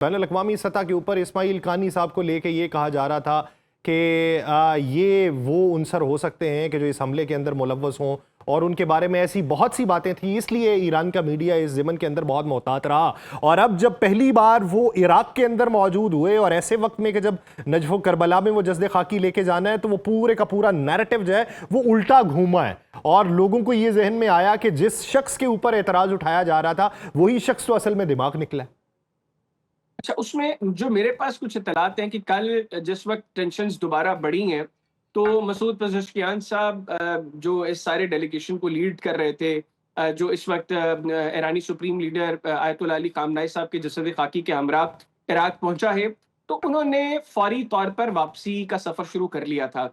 بین الاقوامی سطح کے اوپر اسماعیل قانی صاحب کو لے کے یہ کہا جا رہا تھا کہ یہ وہ عنصر ہو سکتے ہیں کہ جو اس حملے کے اندر ملوث ہوں، اور ان کے بارے میں ایسی بہت سی باتیں تھیں، اس لیے ایران کا میڈیا اس ضمن کے اندر بہت محتاط رہا۔ اور اب جب پہلی بار وہ عراق کے اندر موجود ہوئے اور ایسے وقت میں کہ جب نجف و کربلا میں وہ جسد خاکی لے کے جانا ہے، تو وہ پورے کا پورا نیریٹو جو ہے وہ الٹا گھوما ہے، اور لوگوں کو یہ ذہن میں آیا کہ جس شخص کے اوپر اعتراض اٹھایا جا رہا تھا وہی شخص تو اصل میں دماغ نکلا ہے۔ اچھا، اس میں جو میرے پاس کچھ اطلاعات ہیں کہ کل جس وقت ٹینشنز دوبارہ بڑھی ہیں تو مسعود پزشکیان صاحب جو اس سارے ڈیلیگیشن کو لیڈ کر رہے تھے، جو اس وقت ایرانی سپریم لیڈر آیت اللہ علی خامنہئی صاحب کے جسد خاکی کے ہمراہ عراق پہنچا ہے، تو انہوں نے فوری طور پر واپسی کا سفر شروع کر لیا تھا۔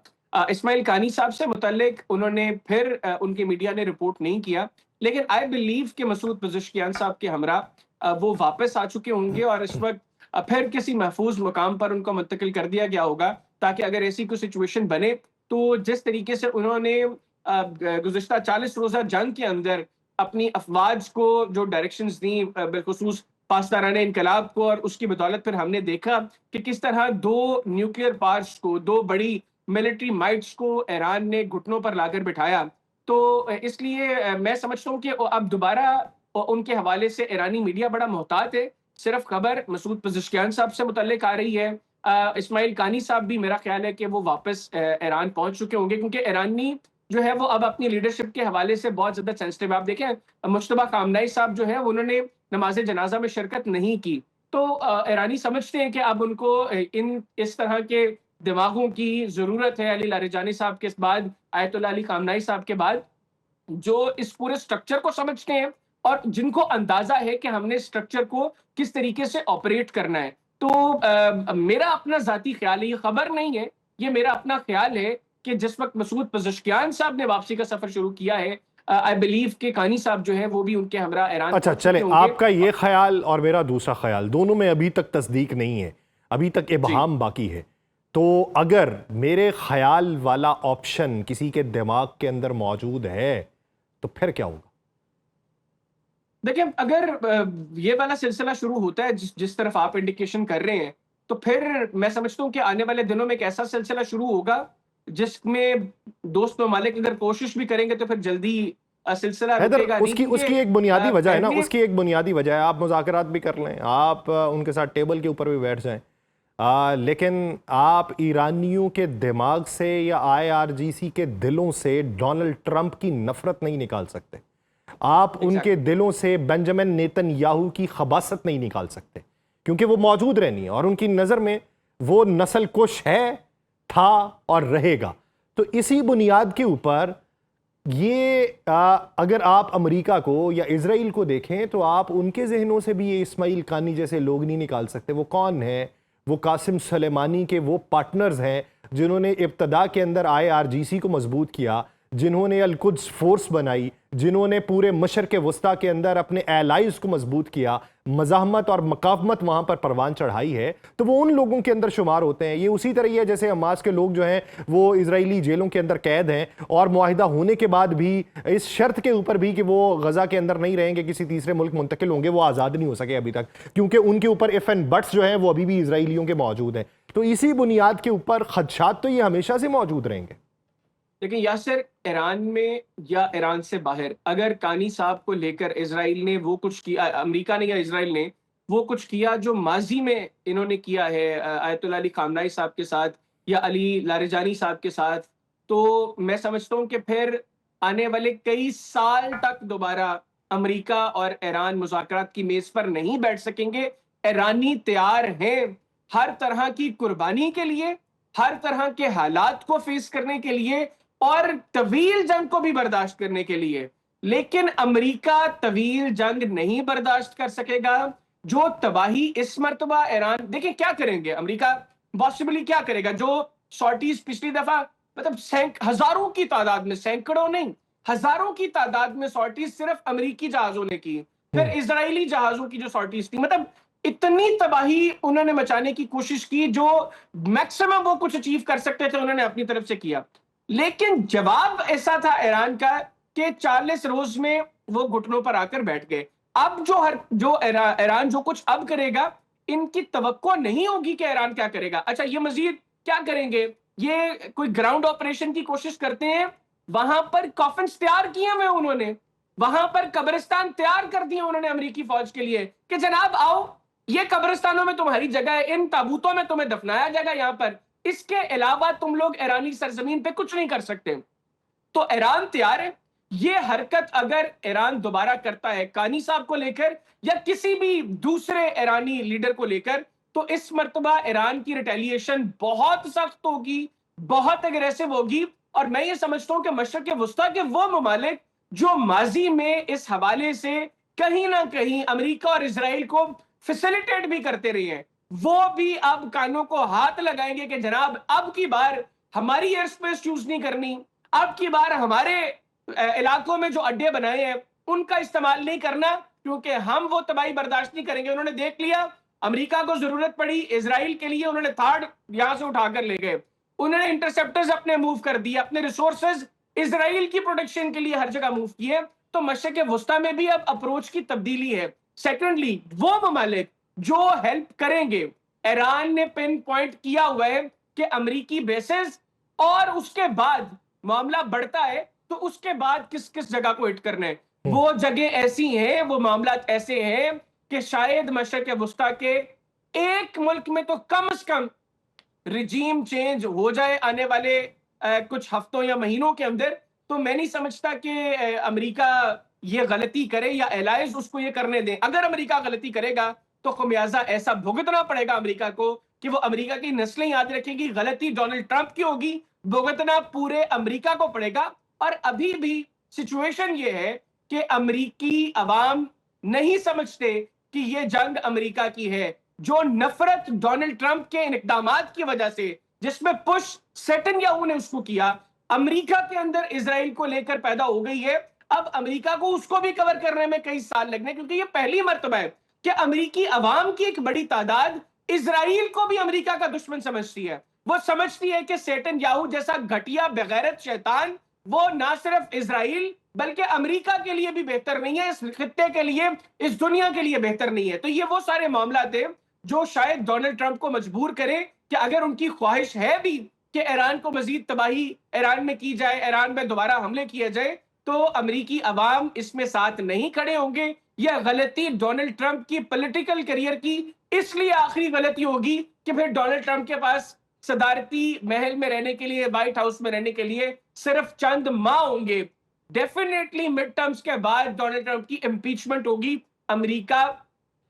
اسماعیل قانی صاحب سے متعلق انہوں نے پھر ان کے میڈیا نے رپورٹ نہیں کیا، لیکن آئی بلیو کہ مسعود پزشکیان صاحب کے ہمراہ وہ واپس آ چکے ہوں گے اور اس وقت پھر کسی محفوظ مقام پر ان کو منتقل کر دیا گیا ہوگا، تاکہ اگر ایسی کوئی سچویشن بنے تو جس طریقے سے انہوں نے گزشتہ 40 روزہ جنگ کے اندر اپنی افواج کو جو ڈائریکشنز دیں، بالخصوص پاسداران انقلاب کو، اور اس کی بدولت پھر ہم نے دیکھا کہ کس طرح دو نیوکلیئر پاورز کو، دو بڑی ملٹری مائٹس کو ایران نے گھٹنوں پر لا کر بٹھایا۔ تو اس لیے میں سمجھتا ہوں کہ اب دوبارہ ان کے حوالے سے ایرانی میڈیا بڑا محتاط ہے۔ صرف خبر مسعود پزشکیان صاحب سے متعلق آ رہی ہے، اسماعیل قانی صاحب بھی میرا خیال ہے کہ وہ واپس ایران پہنچ چکے ہوں گے، کیونکہ ایرانی جو ہے وہ اب اپنی لیڈرشپ کے حوالے سے بہت زیادہ سینسٹیو۔ آپ دیکھیں مجتبیٰ خامنہئی صاحب جو ہے انہوں نے نماز جنازہ میں شرکت نہیں کی، تو ایرانی سمجھتے ہیں کہ اب ان کو اس طرح کے دماغوں کی ضرورت ہے، علی لاریجانی صاحب کے بعد، آیت اللہ علی خامنہئی صاحب کے بعد، جو اس پورے سٹرکچر کو سمجھتے ہیں اور جن کو اندازہ ہے کہ ہم نے سٹرکچر کو کس طریقے سے آپریٹ کرنا ہے۔ تو میرا اپنا ذاتی خیال ہے، یہ خبر نہیں ہے، یہ میرا اپنا خیال ہے کہ جس وقت مسعود پزشکیان صاحب نے واپسی کا سفر شروع کیا ہے، آئی بلیو کہ قانی صاحب جو ہے وہ بھی ان کے ہمراہ ایران اچھا پہنچ چکے چلیں، ہوں گے۔ آپ کا یہ خیال اور میرا دوسرا خیال دونوں میں ابھی تک تصدیق نہیں ہے، ابھی تک ابہام باقی ہے۔ تو اگر میرے خیال والا آپشن کسی کے دماغ کے اندر موجود ہے تو پھر کیا ہوگا؟ دیکھیں، اگر یہ والا سلسلہ شروع ہوتا ہے جس طرف آپ انڈیکیشن کر رہے ہیں، تو پھر میں سمجھتا ہوں کہ آنے والے دنوں میں ایک ایسا سلسلہ شروع ہوگا جس میں دوست ممالک اگر کوشش بھی کریں گے تو پھر جلدی سلسلہ رکے گا نہیں۔ اس کی ایک بنیادی وجہ ہے نا، اس کی ایک بنیادی وجہ ہے، آپ مذاکرات بھی کر لیں، آپ ان کے ساتھ ٹیبل کے اوپر بھی بیٹھ جائیں، لیکن آپ ایرانیوں کے دماغ سے یا IRGC کے دلوں سے ڈونلڈ ٹرمپ کی نفرت نہیں نکال سکتے، آپ ان کے دلوں سے بنجمن نیتن یاہو کی خباثت نہیں نکال سکتے، کیونکہ وہ موجود رہنی ہے اور ان کی نظر میں وہ نسل کش ہے، تھا اور رہے گا۔ تو اسی بنیاد کے اوپر یہ اگر آپ امریکہ کو یا اسرائیل کو دیکھیں تو آپ ان کے ذہنوں سے بھی یہ اسماعیل قانی جیسے لوگ نہیں نکال سکتے۔ وہ کون ہیں؟ وہ قاسم سلیمانی کے وہ پارٹنرز ہیں جنہوں نے ابتدا کے اندر IRGC کو مضبوط کیا، جنہوں نے القدس فورس بنائی، جنہوں نے پورے مشرق وسطیٰ کے اندر اپنے ایلائز کو مضبوط کیا، مزاحمت اور مقاومت وہاں پر پروان چڑھائی ہے، تو وہ ان لوگوں کے اندر شمار ہوتے ہیں۔ یہ اسی طرح ہی ہے جیسے حماس کے لوگ جو ہیں وہ اسرائیلی جیلوں کے اندر قید ہیں، اور معاہدہ ہونے کے بعد بھی اس شرط کے اوپر بھی کہ وہ غزہ کے اندر نہیں رہیں گے، کسی تیسرے ملک منتقل ہوں گے، وہ آزاد نہیں ہو سکے ابھی تک، کیونکہ ان کے اوپر ایف اینڈ بٹس جو ہیں وہ ابھی بھی اسرائیلیوں کے موجود ہیں۔ تو اسی بنیاد کے اوپر خدشات تو یہ ہمیشہ سے موجود رہیں گے۔ لیکن یاسر، ایران میں یا ایران سے باہر اگر قانی صاحب کو لے کر اسرائیل نے وہ کچھ کیا، امریکہ نے یا اسرائیل نے وہ کچھ کیا جو ماضی میں انہوں نے کیا ہے آیت اللہ علی خامنہئی صاحب کے ساتھ یا علی لاریجانی صاحب کے ساتھ، تو میں سمجھتا ہوں کہ پھر آنے والے کئی سال تک دوبارہ امریکہ اور ایران مذاکرات کی میز پر نہیں بیٹھ سکیں گے۔ ایرانی تیار ہیں ہر طرح کی قربانی کے لیے، ہر طرح کے حالات کو فیس کرنے کے لیے اور طویل جنگ کو بھی برداشت کرنے کے لیے، لیکن امریکہ طویل جنگ نہیں برداشت کر سکے گا۔ جو تباہی اس مرتبہ ایران، دیکھیں کیا کریں گے امریکہ، پاسبلی کیا کرے گا، جو سارٹیز پچھلی دفعہ مطلب ہزاروں کی تعداد میں، سینکڑوں نہیں ہزاروں کی تعداد میں سارٹیز صرف امریکی جہازوں نے کی، پھر اسرائیلی جہازوں کی جو سارٹیز تھی، مطلب اتنی تباہی انہوں نے مچانے کی کوشش کی، جو میکسیمم وہ کچھ اچیو کر سکتے تھے انہوں نے اپنی طرف سے کیا۔ لیکن جواب ایسا تھا ایران کا کہ 40 روز میں وہ گھٹنوں پر آ کر بیٹھ گئے۔ اب جو ایران جو کچھ اب کرے گا، ان کی توقع نہیں ہوگی کہ ایران کیا کرے گا. اچھا یہ مزید کیا کریں گے؟ یہ کوئی گراؤنڈ آپریشن کی کوشش کرتے ہیں، وہاں پر کافنز تیار کیے ہوئے انہوں نے، وہاں پر قبرستان تیار کر دیے انہوں نے امریکی فوج کے لیے کہ جناب آؤ، یہ قبرستانوں میں تمہاری جگہ ہے، ان تابوتوں میں تمہیں دفنایا جائے گا یہاں پر، اس کے علاوہ تم لوگ ایرانی سرزمین پہ کچھ نہیں کر سکتے. تو ایران تیار ہے. یہ حرکت اگر ایران دوبارہ کرتا ہے کانی صاحب کو لے کر یا کسی بھی دوسرے ایرانی لیڈر کو لے کر، تو اس مرتبہ ایران کی ریٹیلیشن بہت سخت ہوگی، بہت اگریسو ہوگی. اور میں یہ سمجھتا ہوں کہ مشرق وسطیٰ کے وہ ممالک جو ماضی میں اس حوالے سے کہیں نہ کہیں امریکہ اور اسرائیل کو فیسیلیٹیٹ بھی کرتے رہے ہیں، وہ بھی اب کانوں کو ہاتھ لگائیں گے کہ جناب اب کی بار ہماری ایئر سپیس چوز نہیں کرنی، اب کی بار ہمارے علاقوں میں جو اڈے بنائے ہیں ان کا استعمال نہیں کرنا، کیونکہ ہم وہ تباہی برداشت نہیں کریں گے. انہوں نے دیکھ لیا امریکہ کو ضرورت پڑی اسرائیل کے لیے، انہوں نے تھارڈ یہاں سے اٹھا کر لے گئے، انہوں نے انٹرسپٹرز اپنے موو کر دیے، اپنے ریسورسز اسرائیل کی پروٹیکشن کے لیے ہر جگہ موو کیے. تو مشرق وسطیٰ میں بھی اب اپروچ کی تبدیلی ہے. سیکنڈلی وہ ممالک جو ہیلپ کریں گے، ایران نے پن پوائنٹ کیا ہوا ہے کہ امریکی بیسز، اور اس کے بعد معاملہ بڑھتا ہے تو اس کے بعد کس کس جگہ کو ہٹ کرنا ہے. وہ جگہ ایسی ہیں، وہ معاملات ایسے ہیں کہ شاید مشرق وسطیٰ کے ایک ملک میں تو کم از کم رجیم چینج ہو جائے آنے والے کچھ ہفتوں یا مہینوں کے اندر. تو میں نہیں سمجھتا کہ امریکہ یہ غلطی کرے یا الائز اس کو یہ کرنے دیں. اگر امریکہ غلطی کرے گا تو خمیازہ ایسا بھگتنا پڑے گا امریکہ کو کہ وہ امریکہ کی نسلیں یاد رکھیں گی. غلطی ڈونلڈ ٹرمپ کی ہوگی، بھگتنا پورے امریکہ کو پڑے گا. اور ابھی بھی سچویشن یہ ہے کہ امریکی عوام نہیں سمجھتے کہ یہ جنگ امریکہ کی ہے. جو نفرت ڈونلڈ ٹرمپ کے اقدامات کی وجہ سے، جس میں پش نیتنیاہو نے اس کو کیا، امریکہ کے اندر اسرائیل کو لے کر پیدا ہو گئی ہے. اب امریکہ کو اس کو بھی کور کرنے میں کئی سال لگنے، کیونکہ یہ پہلی مرتبہ ہے کہ امریکی عوام کی ایک بڑی تعداد اسرائیل کو بھی امریکہ کا دشمن سمجھتی ہے. وہ سمجھتی ہے کہ نیتنیاہو جیسا گھٹیا بغیرت شیطان وہ نہ صرف اسرائیل بلکہ امریکہ کے لیے بھی بہتر نہیں ہے، اس خطے کے لیے، اس دنیا کے لیے بہتر نہیں ہے. تو یہ وہ سارے معاملات ہیں جو شاید ڈونلڈ ٹرمپ کو مجبور کرے کہ اگر ان کی خواہش ہے بھی کہ ایران کو مزید تباہی ایران میں کی جائے، ایران میں دوبارہ حملے کیے جائے، تو امریکی عوام اس میں ساتھ نہیں کھڑے ہوں گے. یہ غلطی ڈونلڈ ٹرمپ کی پولیٹیکل کریئر کی اس لیے آخری غلطی ہوگی کہ پھر ڈونلڈ ٹرمپ کے پاس صدارتی محل میں رہنے کے لیے، وائٹ ہاؤس میں رہنے کے لیے صرف چند ماہ ہوں گے. ڈیفینیٹلی مڈ ٹرمز کے بعد ڈونلڈ ٹرمپ کی امپیچمنٹ ہوگی. امریکہ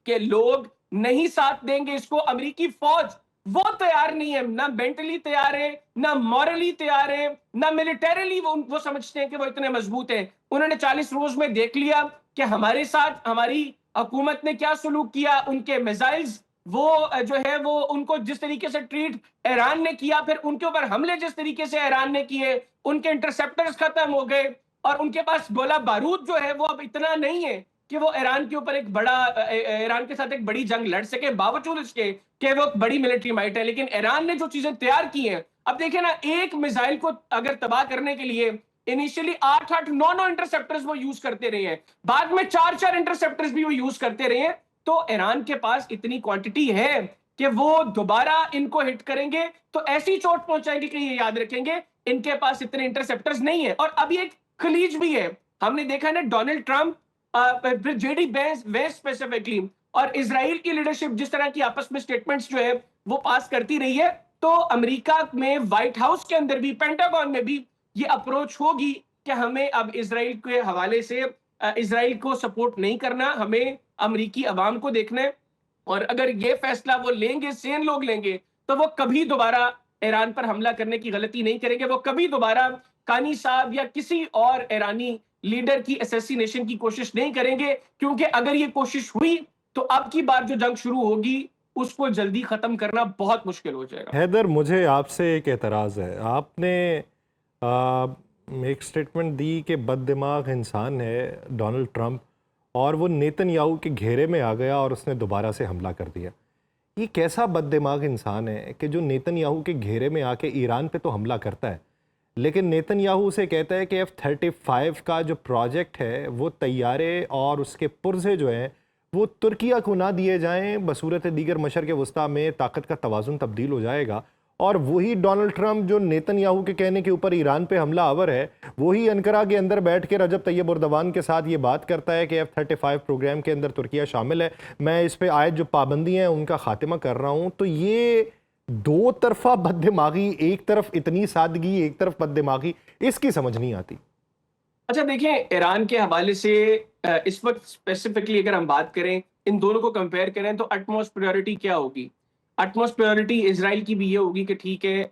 کے لوگ نہیں ساتھ دیں گے اس کو. امریکی فوج وہ تیار نہیں ہے، نہ مینٹلی تیار ہے، نہ مورلی تیار ہے، نہ ملیٹریلی وہ سمجھتے ہیں کہ وہ اتنے مضبوط ہیں. انہوں نے 40 روز میں دیکھ لیا کہ ہمارے ساتھ ہماری حکومت نے کیا سلوک کیا. ان کے میزائلز وہ جو ہے وہ ان کو جس طریقے سے ٹریٹ ایران نے کیا، پھر ان کے اوپر حملے جس طریقے سے ایران نے کیے، ان کے انٹرسپٹرز ختم ہو گئے، اور ان کے پاس گولہ بارود جو ہے وہ اب اتنا نہیں ہے کہ وہ ایران کے اوپر ایران کے ساتھ ایک بڑی جنگ لڑ سکے، باوجود اس کے کہ وہ بڑی ملٹری مائٹ ہے. لیکن ایران نے جو چیزیں تیار کی ہیں، اب دیکھیں نا، ایک میزائل کو اگر تباہ کرنے کے لیے انیشلی 8-9 انٹرسپٹرز وہ یوز کرتے رہے ہیں، بعد میں 4 انٹرسپٹرز بھی وہ یوز کرتے رہے ہیں. تو ایران کے پاس اتنی کوانٹٹی ہے کہ وہ دوبارہ ان کو ہٹ کریں گے تو ایسی چوٹ پہنچائیں گے کہ یہ یاد رکھیں گے ان کے پاس اتنے انٹرسپٹرز نہیں ہیں. اور ابھی ایک خلیج بھی ہے، ہم نے دیکھا نا Donald Trump, J D Vance specifically, اور اسرائیل کی لیڈرشپ جس طرح کی آپس میں سٹیٹمنٹس جو ہے وہ پاس کرتی رہی ہے. تو امریکہ میں وائٹ ہاؤس کے اندر بھی، پینٹاگون میں بھی یہ اپروچ ہوگی کہ ہمیں اب اسرائیل کے حوالے سے اسرائیل کو سپورٹ نہیں کرنا، ہمیں امریکی عوام کو دیکھنا ہے. اور اگر یہ فیصلہ وہ لیں گے، سین لوگ لیں گے، تو وہ کبھی دوبارہ ایران پر حملہ کرنے کی غلطی نہیں کریں گے. وہ کبھی دوبارہ کانی صاحب یا کسی اور ایرانی لیڈر کی اسیسینیشن کی کوشش نہیں کریں گے، کیونکہ اگر یہ کوشش ہوئی تو اب کی بار جو جنگ شروع ہوگی اس کو جلدی ختم کرنا بہت مشکل ہو جائے گا. حیدر، مجھے آپ سے ایک اعتراض ہے. آپ نے ایک سٹیٹمنٹ دی کہ بد دماغ انسان ہے ڈونلڈ ٹرمپ، اور وہ نیتن یاہو کے گھیرے میں آ گیا اور اس نے دوبارہ سے حملہ کر دیا. یہ کیسا بد دماغ انسان ہے کہ جو نیتن یاہو کے گھیرے میں آ کے ایران پہ تو حملہ کرتا ہے، لیکن نیتن یاہو سے کہتا ہے کہ F-35 کا جو پروجیکٹ ہے وہ طیارے اور اس کے پرزے جو ہیں وہ ترکیہ کو نہ دیے جائیں، بصورت دیگر مشرق وسطیٰ میں طاقت کا توازن تبدیل ہو جائے گا، اور وہی ڈونلڈ ٹرمپ جو نیتن یاہو کے کہنے کے اوپر ایران پہ حملہ آور ہے، وہی انقرہ کے اندر بیٹھ کے رجب طیب اردوان کے ساتھ یہ بات کرتا ہے کہ F-35 پروگرام کے اندر ترکیہ شامل ہے، میں اس پہ عائد جو پابندی ہیں ان کا خاتمہ کر رہا ہوں۔ تو یہ دو طرفہ بد دماغی، ایک طرف اتنی سادگی، ایک طرف بد دماغی، اس کی سمجھ نہیں آتی۔ اچھا دیکھیں، ایران کے حوالے سے اس وقت اسپیسیفکلی اگر ہم بات کریں، ان دونوں کو کمپیئر کریں تو اٹموسٹ پریورٹی کیا ہوگی؟ اٹموسٹ پریورٹی اسرائیل کی بھی یہ ہوگی کہ ٹھیک ہے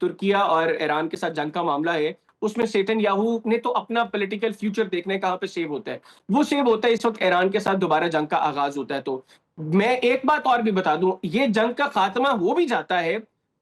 ترکیہ اور ایران کے ساتھ جنگ کا معاملہ ہے، اس میں سیٹن یاہو نے تو اپنا پولیٹیکل فیوچر دیکھنے کہاں پہ سیو ہوتا ہے، وہ سیو ہوتا ہے اس وقت ایران کے ساتھ دوبارہ جنگ کا آغاز ہوتا ہے۔ تو میں ایک بات اور بھی بتا دوں، یہ جنگ کا خاتمہ ہو بھی جاتا ہے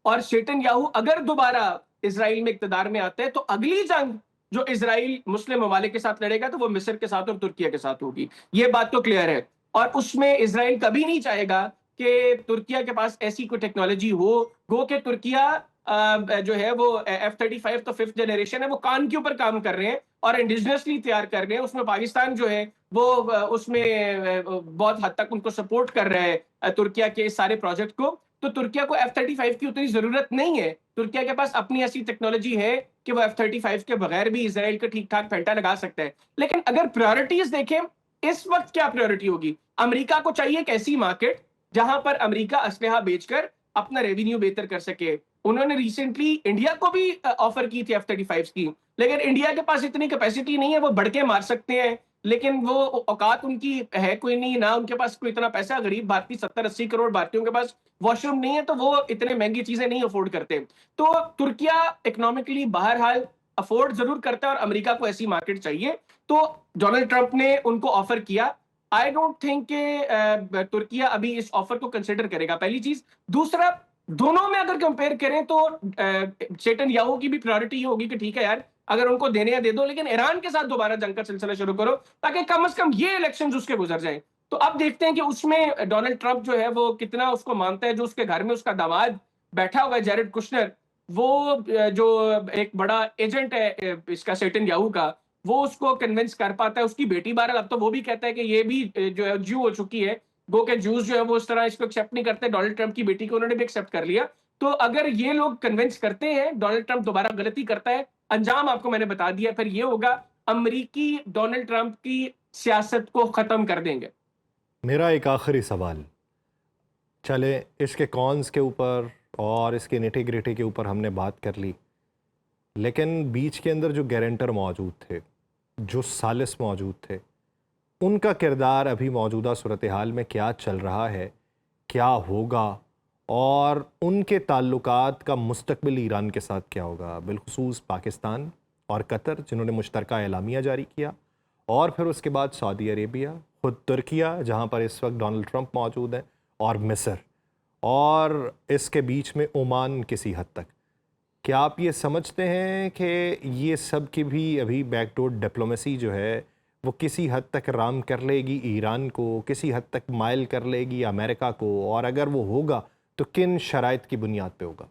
اور سیٹن یاہو اگر دوبارہ اسرائیل میں اقتدار میں آتا ہے تو اگلی جنگ جو اسرائیل مسلم ممالک کے ساتھ لڑے گا تو وہ مصر کے ساتھ اور ترکیہ کے ساتھ ہوگی، یہ بات تو کلیئر ہے۔ اور اس میں اسرائیل کبھی نہیں چاہے گا کہ ترکیہ کے پاس ایسی کوئی ٹیکنالوجی ہو، گو کہ ترکیہ جو ہے وہ F-35 تو 5th جنریشن ہے، وہ کان کے اوپر کام کر رہے ہیں اور انڈیجنسلی تیار کر رہے ہیں، اس میں پاکستان جو ہے وہ اس میں بہت حد تک ان کو سپورٹ کر رہا ہے ترکیہ کے اس سارے پروجیکٹ کو۔ تو ترکیہ کو F-35 کی اتنی ضرورت نہیں ہے، ترکیہ کے پاس اپنی ایسی ٹیکنالوجی ہے کہ وہ F-35 کے بغیر بھی اسرائیل کا ٹھیک ٹھاک پھینٹا لگا سکتا ہے۔ لیکن اگر پریورٹیز دیکھیں، اس وقت کیا پریورٹی ہوگی؟ امریکہ کو چاہیے ایک ایسی مارکیٹ جہاں پر امریکہ اسلحہ بیچ کر اپنا ریونیو بہتر کر سکے۔ انہوں نے ریسنٹلی انڈیا کو بھی آفر کی تھی F-35 کی، لیکن انڈیا کے پاس اتنی کیپیسٹی نہیں ہے، وہ بڑھ کے مار سکتے ہیں لیکن وہ اوقات ان کی ہے کوئی نہیں، نہ ان کے پاس کوئی اتنا پیسہ، غریب بھارتی 70-80 کروڑ بھارتیوں کے پاس واش روم نہیں ہے تو وہ اتنے مہنگی چیزیں نہیں افورڈ کرتے۔ تو ترکیہ اکنامکلی بہرحال افورڈ ضرور کرتا ہے اور امریکہ کو ایسی مارکیٹ چاہیے، تو ڈونلڈ ٹرمپ نے ان کو آفر کیا۔ آئی ڈونٹ تھنک کہ ترکیہ ابھی اس آفر کو کنسیڈر کرے گا، پہلی چیز۔ دوسرا، دونوں میں اگر کمپیئر کریں تو سیٹن یاہو کی بھی پرائورٹی یہ ہوگی کہ ٹھیک ہے یار، اگر ان کو دینے ہیں دے دو، لیکن ایران کے ساتھ دوبارہ جنگ کا سلسلہ شروع کرو تاکہ کم از کم یہ الیکشنز اس کے گزر جائیں۔ تو اب دیکھتے ہیں کہ اس میں ڈونلڈ ٹرمپ جو ہے وہ کتنا اس کو مانتا ہے۔ جو اس کے گھر میں اس کا داماد بیٹھا ہوا ہے جیرڈ کشنر، وہ جو ایک بڑا ایجنٹ ہے اس کا سیٹن یاہو کا، وہ اس کو کنونس کر پاتا ہے۔ اس کی بیٹی بہرحال اب تو وہ بھی کہتا ہے کہ یہ بھی جو ہے جو ہو چکی ہے، گو کہ جوز جو ہے وہ اس طرح اس کو ایکسیپٹ نہیں کرتے، ڈونلڈ ٹرمپ کی بیٹی کو انہوں نے بھی ایکسیپٹ کر لیا۔ تو اگر یہ لوگ کنونس کرتے ہیں، ڈونلڈ ٹرمپ دوبارہ غلطی کرتا ہے، انجام آپ کو میں نے بتا دیا، پھر یہ ہوگا امریکی ڈونلڈ ٹرمپ کی سیاست کو ختم کر دیں گے۔ میرا ایک آخری سوال، چلے اس کے کونس کے اوپر اور اس کے نیٹی گریٹی کے اوپر ہم نے بات کر لی، لیکن بیچ کے اندر جو گارنٹر موجود تھے، جو ثالث موجود تھے، ان کا کردار ابھی موجودہ صورتحال میں کیا چل رہا ہے، کیا ہوگا، اور ان کے تعلقات کا مستقبل ایران کے ساتھ کیا ہوگا، بالخصوص پاکستان اور قطر جنہوں نے مشترکہ اعلامیہ جاری کیا، اور پھر اس کے بعد سعودی عربیہ، خود ترکیہ جہاں پر اس وقت ڈونلڈ ٹرمپ موجود ہیں، اور مصر، اور اس کے بیچ میں عمان کسی حد تک۔ کیا آپ یہ سمجھتے ہیں کہ یہ سب کی بھی ابھی بیک ڈور ڈپلومیسی جو ہے وہ کسی حد تک رام کر لے گی ایران کو، کسی حد تک مائل کر لے گی امریکہ کو، اور اگر وہ ہوگا تو کن شرائط کی بنیاد پہ ہوگا؟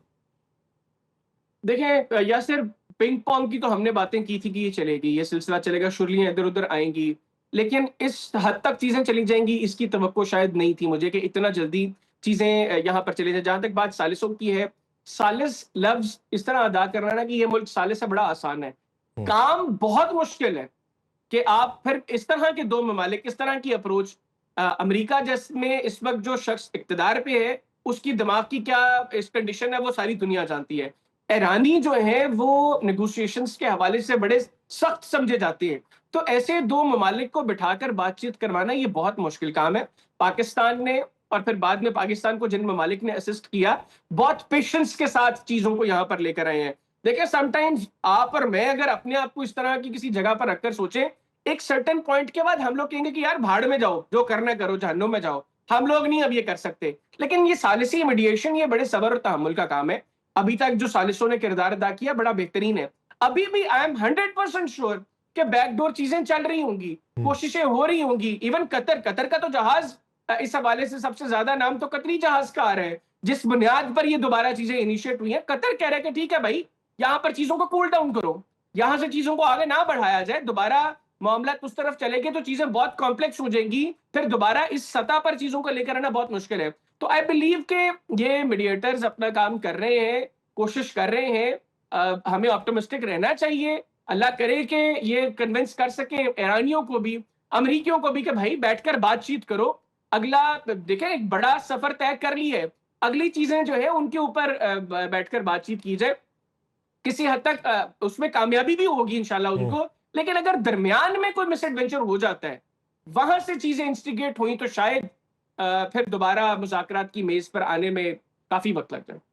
دیکھیں یاسر، پنگ پونگ کی تو ہم نے باتیں کی تھی کہ یہ چلے گی، یہ سلسلہ چلے گا، شرلیاں ادھر ادھر آئیں گی، لیکن اس حد تک چیزیں چلی جائیں گی اس کی توقع شاید نہیں تھی مجھے کہ اتنا جلدی چیزیں یہاں پر چلی جائیں۔ جہاں تک بات ثالثوں کی ہے، ثالث لفظ اس طرح ادا کرنا نا کہ یہ ملک ثالث سے بڑا آسان ہے، کام بہت مشکل ہے کہ آپ پھر اس طرح کے دو ممالک، اس طرح کی اپروچ، امریکہ جس میں اس وقت جو شخص اقتدار پہ ہے اس کی دماغ کی کیا اس کنڈیشن ہے وہ ساری دنیا جانتی ہے۔ ایرانی جو ہیں وہ نیگوشیشنز کے حوالے سے بڑے سخت سمجھے جاتے ہیں، تو ایسے دو ممالک کو بٹھا کر بات چیت کروانا یہ بہت مشکل کام ہے۔ پاکستان نے اور پھر بعد میں پاکستان کو جن ممالک نے اسسٹ کیا، بہت پیشنس کے ساتھ چیزوں کو یہاں پر لے کر آئے ہیں۔ دیکھیں سم ٹائمز آپ اور میں اگر اپنے آپ کو اس طرح کی کسی جگہ پر رکھ کر سوچیں، ایک سرٹن پوائنٹ کے بعد ہم لوگ کہیں گے کہ یار بھاڑ میں جاؤ، جو کرنا کرو، جہنم میں جاؤ، ہم لوگ نہیں اب یہ کر سکتے۔ لیکن یہ ثالثی میڈیشن یہ بڑے صبر اور تحمل کا کام ہے۔ ابھی تک جو ثالثوں نے کردار ادا کیا بڑا بہترین ہے۔ ابھی بھی آئی ایم 100% شیور کہ بیک ڈور چیزیں چل رہی ہوں گی، کوششیں ہو رہی ہوں گی۔ ایون قطر کا تو جہاز، اس حوالے سے سب سے زیادہ نام تو قطری جہاز کا آ رہا ہے، جس بنیاد پر یہ دوبارہ چیزیں انیشیٹ ہوئی ہیں۔ قطر کہہ رہا ہے کہ ٹھیک ہے بھائی، یہاں پر چیزوں کو کول ڈاؤن کرو، یہاں سے چیزوں کو آگے نہ بڑھایا جائے، دوبارہ معاملات اس طرف چلے گئے تو چیزیں بہت کمپلیکس ہو جائیں گی، پھر دوبارہ اس سطح پر چیزوں کو لے کر آنا بہت مشکل ہے۔ تو آئی بلیو کہ یہ میڈیٹرز اپنا کام کر رہے ہیں، کوشش کر رہے ہیں، ہمیں آپٹمسٹک رہنا چاہیے، اللہ کرے کہ یہ کنونس کر سکیں ایرانیوں کو بھی، امریکیوں کو بھی کہ بھائی بیٹھ کر بات چیت کرو، اگلا دیکھیں ایک بڑا سفر طے کر لی ہے، اگلی چیزیں جو ہے ان کے اوپر بیٹھ کر بات چیت کی جائے، کسی حد تک اس میں کامیابی بھی ہوگی انشاءاللہ ان کو، لیکن اگر درمیان میں کوئی مس ایڈونچر ہو جاتا ہے، وہاں سے چیزیں انسٹیگیٹ ہوئی تو شاید پھر دوبارہ مذاکرات کی میز پر آنے میں کافی وقت لگ جائے۔